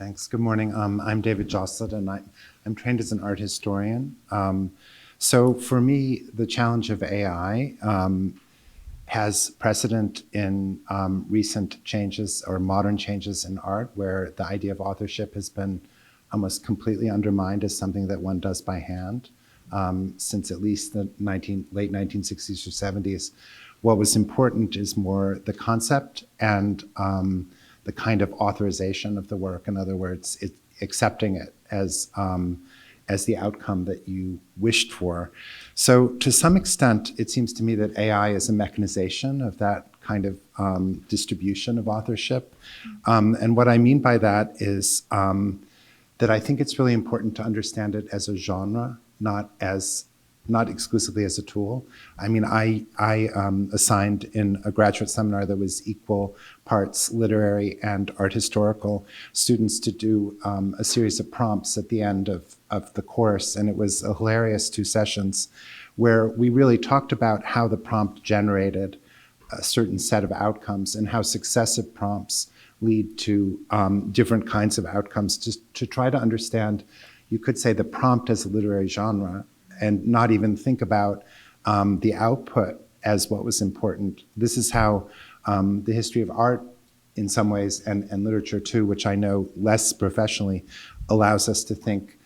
Thanks. Good morning. I'm David Joselit, and I'm trained as an art historian. So for me, the challenge of AI has precedent in recent changes or modern changes in art, where the idea of authorship has been almost completely undermined as something that one does by hand since at least the late 1960s or 70s. What was important is more the concept and the kind of authorization of the work. In other words, accepting it as the outcome that you wished for. So to some extent, it seems to me that AI is a mechanization of that kind of distribution of authorship. And what I mean by that is that I think it's really important to understand it as a genre, not exclusively as a tool. I mean, I assigned in a graduate seminar that was equal parts literary and art historical students to do a series of prompts at the end of the course. And it was a hilarious 2 sessions where we really talked about how the prompt generated a certain set of outcomes and how successive prompts lead to different kinds of outcomes, just to try to understand, you could say, the prompt as a literary genre, and not even think about the output as what was important. This is how the history of art, in some ways, and literature too, which I know less professionally, allows us to think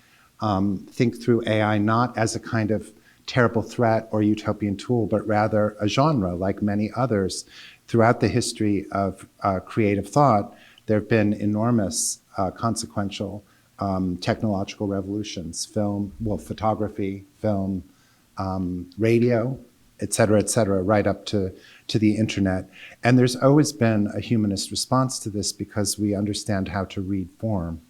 through AI not as a kind of terrible threat or utopian tool, but rather a genre like many others. Throughout the history of creative thought, there have been enormous consequential technological revolutions, photography, film, radio, et cetera, right up to the internet. And there's always been a humanist response to this because we understand how to read form.